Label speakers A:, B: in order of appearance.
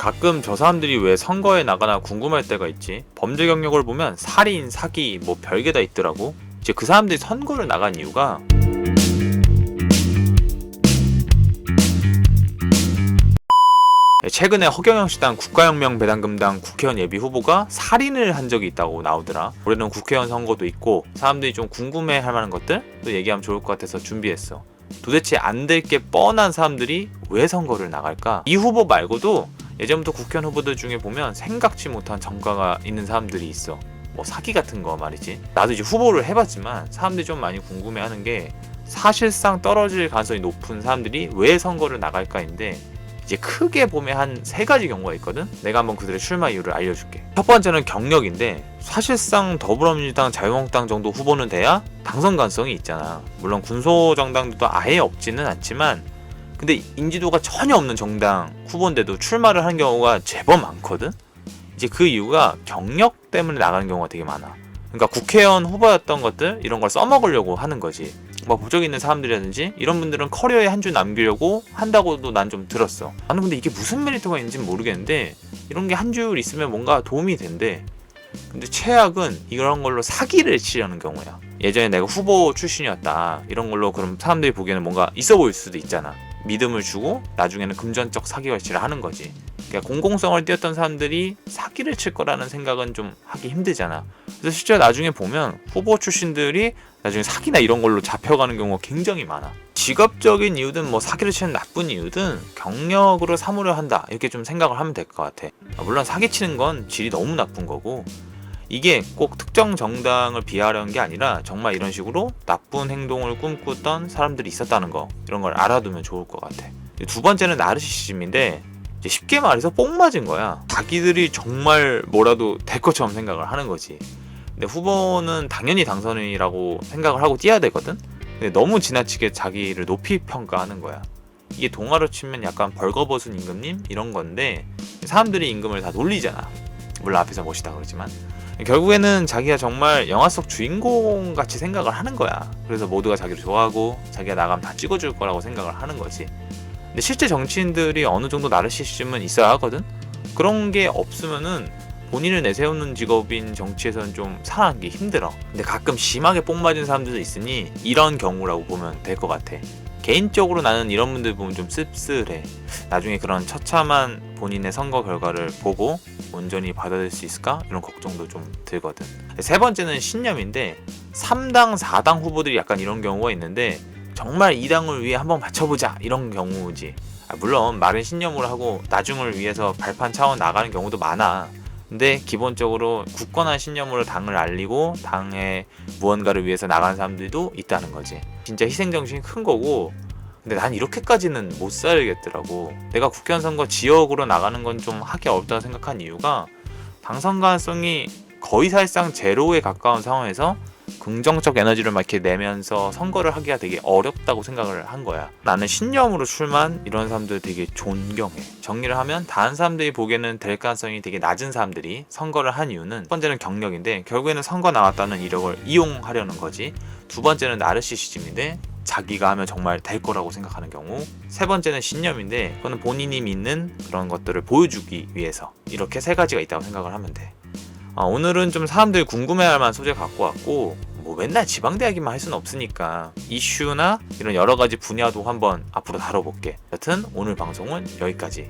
A: 가끔 저 사람들이 왜 선거에 나가나 궁금할 때가 있지. 범죄 경력을 보면 살인, 사기 뭐 별게 다 있더라고. 이제 그 사람들이 선거를 나간 이유가 최근에 허경영 씨당 국가혁명배당금당 국회의원 예비 후보가 살인을 한 적이 있다고 나오더라. 올해는 국회의원 선거도 있고 사람들이 좀 궁금해할 만한 것들 또 얘기하면 좋을 것 같아서 준비했어. 도대체 안 될 게 뻔한 사람들이 왜 선거를 나갈까? 이 후보 말고도 예전부터 국회의원 후보들 중에 보면 생각지 못한 전과가 있는 사람들이 있어. 뭐 사기 같은 거 말이지. 나도 이제 후보를 해봤지만 사람들이 좀 많이 궁금해하는 게 사실상 떨어질 가능성이 높은 사람들이 왜 선거를 나갈까인데 이제 크게 보면 한 3가지 경우가 있거든. 내가 한번 그들의 출마 이유를 알려줄게. 첫 번째는 경력인데 사실상 더불어민주당, 자유한국당 정도 후보는 돼야 당선 가능성이 있잖아. 물론 군소정당도 아예 없지는 않지만 근데 인지도가 전혀 없는 정당 후보인데도 출마를 하는 경우가 제법 많거든. 이제 그 이유가 경력 때문에 나가는 경우가 되게 많아. 그러니까 국회의원 후보였던 것들 이런 걸 써먹으려고 하는 거지. 뭐 부적 있는 사람들이라든지 이런 분들은 커리어에 한 줄 남기려고 한다고도 난 좀 들었어. 나는 근데 이게 무슨 메리트가 있는지 모르겠는데 이런 게 한 줄 있으면 뭔가 도움이 된대. 근데 최악은 이런 걸로 사기를 치려는 경우야. 예전에 내가 후보 출신이었다 이런 걸로 그럼 사람들이 보기에는 뭔가 있어 보일 수도 있잖아. 믿음을 주고 나중에는 금전적 사기 결실을 하는 거지. 그러니까 공공성을 띄었던 사람들이 사기를 칠 거라는 생각은 좀 하기 힘들잖아. 그래서 실제 나중에 보면 후보 출신들이 나중에 사기나 이런 걸로 잡혀가는 경우가 굉장히 많아. 직업적인 이유든 뭐 사기를 치는 나쁜 이유든 경력으로 삼으려 한다 이렇게 좀 생각을 하면 될 것 같아. 물론 사기치는 건 질이 너무 나쁜 거고 이게 꼭 특정 정당을 비하하려는 게 아니라 정말 이런 식으로 나쁜 행동을 꿈꾸던 사람들이 있었다는 거 이런 걸 알아두면 좋을 것 같아. 두 번째는 나르시시즘인데 이제 쉽게 말해서 뽕 맞은 거야. 자기들이 정말 뭐라도 될 것처럼 생각을 하는 거지. 근데 후보는 당연히 당선인이라고 생각을 하고 뛰어야 되거든. 근데 너무 지나치게 자기를 높이 평가하는 거야. 이게 동화로 치면 약간 벌거벗은 임금님 이런 건데 사람들이 임금을 다 놀리잖아. 물론 앞에서 멋있다 그러지만 결국에는 자기가 정말 영화 속 주인공 같이 생각을 하는 거야. 그래서 모두가 자기를 좋아하고 자기가 나가면 다 찍어줄 거라고 생각을 하는 거지. 근데 실제 정치인들이 어느 정도 나르시즘은 있어야 하거든. 그런 게 없으면은 본인을 내세우는 직업인 정치에서는 좀 살아남기 힘들어. 근데 가끔 심하게 뽕 맞은 사람들도 있으니 이런 경우라고 보면 될 것 같아. 개인적으로 나는 이런 분들 보면 좀 씁쓸해. 나중에 그런 처참한 본인의 선거 결과를 보고 온전히 받아들일 수 있을까? 이런 걱정도 좀 들거든. 세 번째는 신념인데 3당, 4당 후보들이 약간 이런 경우가 있는데 정말 이 당을 위해 한번 맞춰보자 이런 경우지. 물론 말은 신념으로 하고 나중을 위해서 발판 차원 나가는 경우도 많아. 근데 기본적으로 굳건한 신념으로 당을 알리고 당의 무언가를 위해서 나가는 사람들도 있다는 거지. 진짜 희생정신이 큰 거고 근데 난 이렇게까지는 못 살겠더라고. 내가 국회의원 선거 지역으로 나가는 건 좀 하기 어렵다고 생각한 이유가 당선 가능성이 거의 사실상 제로에 가까운 상황에서 긍정적 에너지를 막 이렇게 내면서 선거를 하기가 되게 어렵다고 생각을 한 거야. 나는 신념으로 출마한 이런 사람들 되게 존경해. 정리를 하면 다른 사람들이 보기에는 될 가능성이 되게 낮은 사람들이 선거를 한 이유는 첫 번째는 경력인데 결국에는 선거 나왔다는 이력을 이용하려는 거지. 두 번째는 나르시시즘인데 자기가 하면 정말 될 거라고 생각하는 경우. 세 번째는 신념인데 그거는 본인이 믿는 그런 것들을 보여주기 위해서. 이렇게 3가지가 있다고 생각을 하면 돼. 오늘은 좀 사람들이 궁금해할 만한 소재 갖고 왔고 뭐 맨날 지방대학이만 할 수는 없으니까 이슈나 이런 여러가지 분야도 한번 앞으로 다뤄볼게. 여튼 오늘 방송은 여기까지.